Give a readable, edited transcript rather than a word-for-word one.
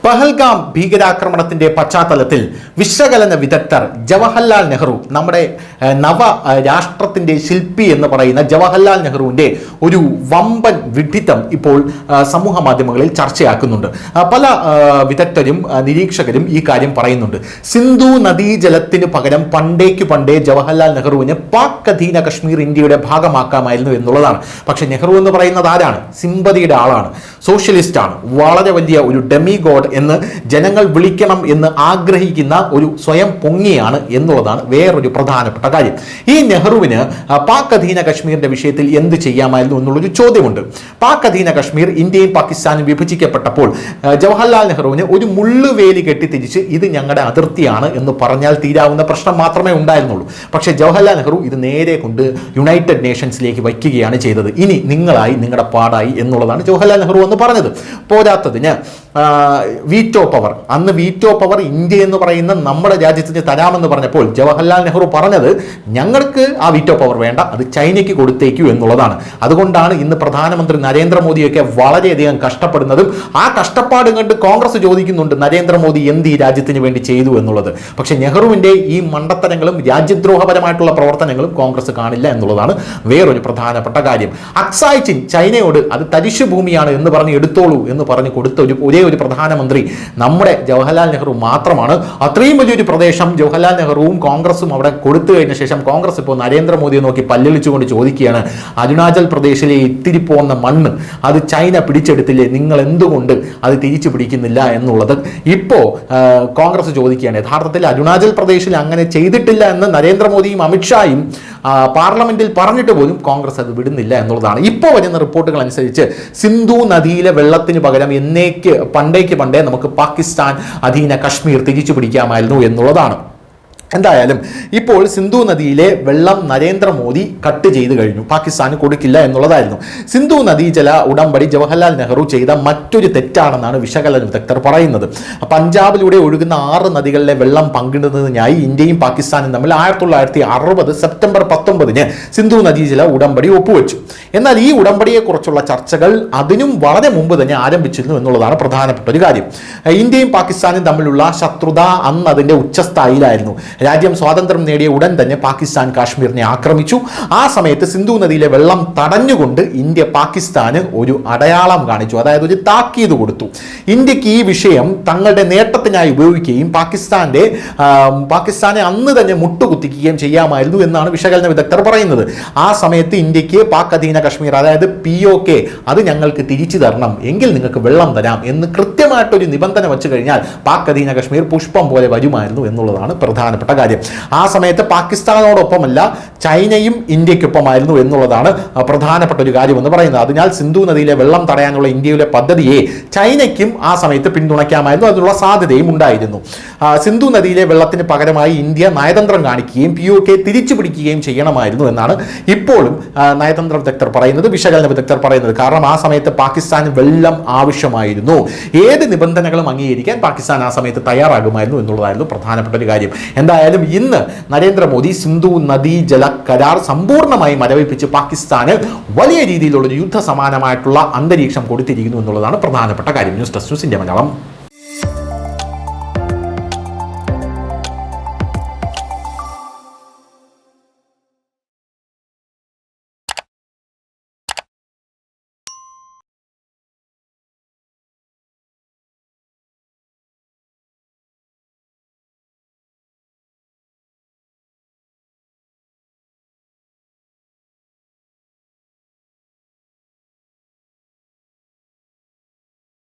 പഹൽഗാം ഭീകരാക്രമണത്തിന്റെ പശ്ചാത്തലത്തിൽ വിശകലന വിദഗ്ധർ ജവഹർലാൽ നെഹ്റു, നമ്മുടെ നവ രാഷ്ട്രത്തിന്റെ ശില്പി എന്ന് പറയുന്ന ജവഹർലാൽ നെഹ്റുവിന്റെ ഒരു വമ്പൻ വിഡ്ഢിത്തം ഇപ്പോൾ സമൂഹ മാധ്യമങ്ങളിൽ ചർച്ചയാക്കുന്നുണ്ട്. പല വിദഗ്ധരും നിരീക്ഷകരും ഈ കാര്യം പറയുന്നുണ്ട്. സിന്ധു നദീജലത്തിന് പകരം പണ്ടേ ജവഹർലാൽ നെഹ്റുവിന് പാക് അധീന കശ്മീർ ഇന്ത്യയുടെ ഭാഗമാക്കാമായിരുന്നു എന്നുള്ളതാണ്. പക്ഷെ നെഹ്റു എന്ന് പറയുന്നത് ആരാണ്? സിമ്പതിയുടെ ആളാണ്, സോഷ്യലിസ്റ്റ് ആണ്, വളരെ വലിയ ഒരു ഡെമി ഗോഡ് എന്ന് ജനങ്ങൾ വിളിക്കണം എന്ന് ആഗ്രഹിക്കുന്ന ഒരു സ്വയം പൊങ്ങിയാണ് എന്നുള്ളതാണ് വേറൊരു പ്രധാനപ്പെട്ട കാര്യം. ഈ നെഹ്റുവിന് പാക് അധീന കശ്മീരിന്റെ വിഷയത്തിൽ എന്ത് ചെയ്യാമായിരുന്നു എന്നുള്ളൊരു ചോദ്യമുണ്ട്. പാക് അധീന കശ്മീർ ഇന്ത്യയും പാകിസ്ഥാനും വിഭജിക്കപ്പെട്ടപ്പോൾ ജവഹർലാൽ നെഹ്റുവിന് ഒരു മുള്ളുവേലി കെട്ടിത്തിരിച്ച് ഇത് ഞങ്ങളുടെ അതിർത്തിയാണ് എന്ന് പറഞ്ഞാൽ തീരാവുന്ന പ്രശ്നം മാത്രമേ ഉണ്ടായിരുന്നുള്ളൂ. പക്ഷേ ജവഹർലാൽ നെഹ്റു ഇത് നേരെ കൊണ്ട് യുണൈറ്റഡ് നേഷൻസിലേക്ക് വയ്ക്കുകയാണ് ചെയ്തത്. ഇനി നിങ്ങളായി, നിങ്ങളുടെ പാടായി എന്നുള്ളതാണ് ജവഹർലാൽ നെഹ്റു എന്ന് പറഞ്ഞത്. പോരാത്തതിന് വീറ്റോ പവർ, അന്ന് വീറ്റോ പവർ ഇന്ത്യ എന്ന് പറയുന്ന നമ്മുടെ രാജ്യത്തിന് തരാമെന്ന് പറഞ്ഞപ്പോൾ ജവഹർലാൽ നെഹ്റു പറഞ്ഞത് ഞങ്ങൾക്ക് ആ വീറ്റോ പവർ വേണ്ട, അത് ചൈനയ്ക്ക് കൊടുത്തേക്കൂ എന്നുള്ളതാണ്. അതുകൊണ്ടാണ് ഇന്ന് പ്രധാനമന്ത്രി നരേന്ദ്രമോദിയൊക്കെ വളരെയധികം കഷ്ടപ്പെടുന്നതും ആ കഷ്ടപ്പാട് കണ്ട് കോൺഗ്രസ് ചോദിക്കുന്നുണ്ട് നരേന്ദ്രമോദി എന്ത് ഈ രാജ്യത്തിന് വേണ്ടി ചെയ്തു എന്നുള്ളത്. പക്ഷെ നെഹ്റുവിന്റെ ഈ മണ്ടത്തരങ്ങളും രാജ്യദ്രോഹപരമായിട്ടുള്ള പ്രവർത്തനങ്ങളും കോൺഗ്രസ് കാണില്ല എന്നുള്ളതാണ് വേറൊരു പ്രധാനപ്പെട്ട കാര്യം. അക്സായ് ചിൻ ചൈനയോട് അത് തരിശു ഭൂമിയാണ് എന്ന് പറഞ്ഞ് എടുത്തോളൂ എന്ന് പറഞ്ഞ് കൊടുത്ത ഒരേ ഒരു പ്രധാനമന്ത്രി നമ്മുടെ ജവഹർലാൽ നെഹ്റു മാത്രമാണ്. അത്രയും വലിയൊരു പ്രദേശം ജവഹർലാൽ നെഹ്റുവും കോൺഗ്രസും അവിടെ കൊടുത്തു കഴിഞ്ഞ ശേഷം കോൺഗ്രസ് ഇപ്പോൾ നരേന്ദ്രമോദിയെ നോക്കി പല്ലിളിച്ചുകൊണ്ട് ചോദിക്കുകയാണ്, അരുണാചൽ പ്രദേശിലെ ഇത്തിരി പോകുന്ന മണ്ണ് അത് ചൈന പിടിച്ചെടുത്തില്ലേ, നിങ്ങൾ എന്തുകൊണ്ട് അത് തിരിച്ചു പിടിക്കുന്നില്ല എന്നുള്ളത് ഇപ്പോൾ കോൺഗ്രസ് ചോദിക്കുകയാണ്. യഥാർത്ഥത്തിൽ അരുണാചൽ പ്രദേശിൽ അങ്ങനെ ചെയ്തിട്ടില്ല എന്ന് നരേന്ദ്രമോദിയും അമിത്ഷായും പാർലമെന്റിൽ പറഞ്ഞിട്ട് പോലും കോൺഗ്രസ് അത് വിടുന്നില്ല എന്നുള്ളതാണ്. ഇപ്പോൾ വരുന്ന റിപ്പോർട്ടുകൾ അനുസരിച്ച് സിന്ധു നദിയിലെ വെള്ളത്തിന് പകരം പണ്ടേ നമുക്ക് പാകിസ്ഥാൻ അധീന കശ്മീർ തിരിച്ചു പിടിക്കാമായിരുന്നു എന്നുള്ളതാണ്. എന്തായാലും ഇപ്പോൾ സിന്ധു നദിയിലെ വെള്ളം നരേന്ദ്രമോദി കട്ട് ചെയ്ത് കഴിഞ്ഞു, പാകിസ്ഥാന് കൊടുക്കില്ല എന്നുള്ളതായിരുന്നു. സിന്ധു നദീജല ഉടമ്പടി ജവഹർലാൽ നെഹ്റു ചെയ്ത മറ്റൊരു തെറ്റാണെന്നാണ് വിശകലന വിദഗ്ധർ പറയുന്നത്. പഞ്ചാബിലൂടെ ഒഴുകുന്ന 6 നദികളിലെ വെള്ളം പങ്കിടുന്നതിനായി ഇന്ത്യയും പാകിസ്ഥാനും തമ്മിൽ 1960 സെപ്റ്റംബർ 19 സിന്ധു നദീജല ഉടമ്പടി ഒപ്പുവെച്ചു. എന്നാൽ ഈ ഉടമ്പടിയെക്കുറിച്ചുള്ള ചർച്ചകൾ അതിനും വളരെ മുമ്പ് തന്നെ ആരംഭിച്ചിരുന്നു എന്നുള്ളതാണ് പ്രധാനപ്പെട്ട ഒരു കാര്യം. ഇന്ത്യയും പാകിസ്ഥാനും തമ്മിലുള്ള ശത്രുത അന്ന് അതിൻ്റെ ഉച്ചസ്ഥായിലായിരുന്നു. രാജ്യം സ്വാതന്ത്ര്യം നേടിയ ഉടൻ തന്നെ പാകിസ്ഥാൻ കാശ്മീരിനെ ആക്രമിച്ചു. ആ സമയത്ത് സിന്ധു നദിയിലെ വെള്ളം തടഞ്ഞുകൊണ്ട് ഇന്ത്യ പാകിസ്ഥാന് ഒരു അടയാളം കാണിച്ചു, അതായത് ഒരു താക്കീത് കൊടുത്തു. ഇന്ത്യക്ക് ഈ വിഷയം തങ്ങളുടെ നേട്ടത്തിനായി ഉപയോഗിക്കുകയും പാകിസ്ഥാനെ അന്ന് തന്നെ മുട്ടുകുത്തിക്കുകയും ചെയ്യാമായിരുന്നു എന്നാണ് വിശകലന വിദഗ്ധർ പറയുന്നത്. ആ സമയത്ത് ഇന്ത്യക്ക് പാക് അധീന കശ്മീർ, അതായത് POK, അത് ഞങ്ങൾക്ക് തിരിച്ചു തരണം, എങ്കിൽ നിങ്ങൾക്ക് വെള്ളം തരാം എന്ന് കൃത്യമായിട്ടൊരു നിബന്ധന വെച്ച് കഴിഞ്ഞാൽ പാക് അധീന കശ്മീർ പുഷ്പം പോലെ വരുമായിരുന്നു എന്നുള്ളതാണ് പ്രധാനപ്പെട്ട കാര്യം. ആ സമയത്ത് പാകിസ്ഥാനോടൊപ്പമല്ല ചൈനയും ഇന്ത്യക്കൊപ്പമായിരുന്നു എന്നുള്ളതാണ് പ്രധാനപ്പെട്ട ഒരു കാര്യം എന്ന് പറയുന്നത്. അതിനാൽ സിന്ധു നദിയിലെ വെള്ളം തടയാനുള്ള ഇന്ത്യയുടെ പദ്ധതിയെ ചൈനയ്ക്കും ആ സമയത്ത് പിന്തുണയ്ക്കാമായിരുന്നു, അതിനുള്ള സാധ്യതയും ഉണ്ടായിരുന്നു. സിന്ധു നദിയിലെ വെള്ളത്തിന് പകരമായി ഇന്ത്യ നയതന്ത്രം കാണിക്കുകയും POK തിരിച്ചു പിടിക്കുകയും ചെയ്യണമായിരുന്നു എന്നാണ് ഇപ്പോഴും നയതന്ത്ര വിദഗ്ധർ പറയുന്നത്, വിശകലന വിദഗ്ധർ പറയുന്നത്. കാരണം ആ സമയത്ത് പാകിസ്ഥാന് വെള്ളം ആവശ്യമായിരുന്നു. ഏത് നിബന്ധനകളും അംഗീകരിക്കാൻ പാകിസ്ഥാൻ ആ സമയത്ത് തയ്യാറാകുമായിരുന്നു എന്നുള്ളതായിരുന്നു പ്രധാനപ്പെട്ട ഒരു കാര്യം. എന്തായാലും ഇന്ന് നരേന്ദ്രമോദി സിന്ധു നദീ ജല കരാർ സമ്പൂർണ്ണമായി മരവിപ്പിച്ച് പാകിസ്ഥാന് വലിയ രീതിയിലുള്ള ഒരു യുദ്ധ സമാനമായിട്ടുള്ള അന്തരീക്ഷം കൊടുത്തിരിക്കുന്നു എന്നുള്ളതാണ് പ്രധാനപ്പെട്ട കാര്യം. News desk news India Malayalam.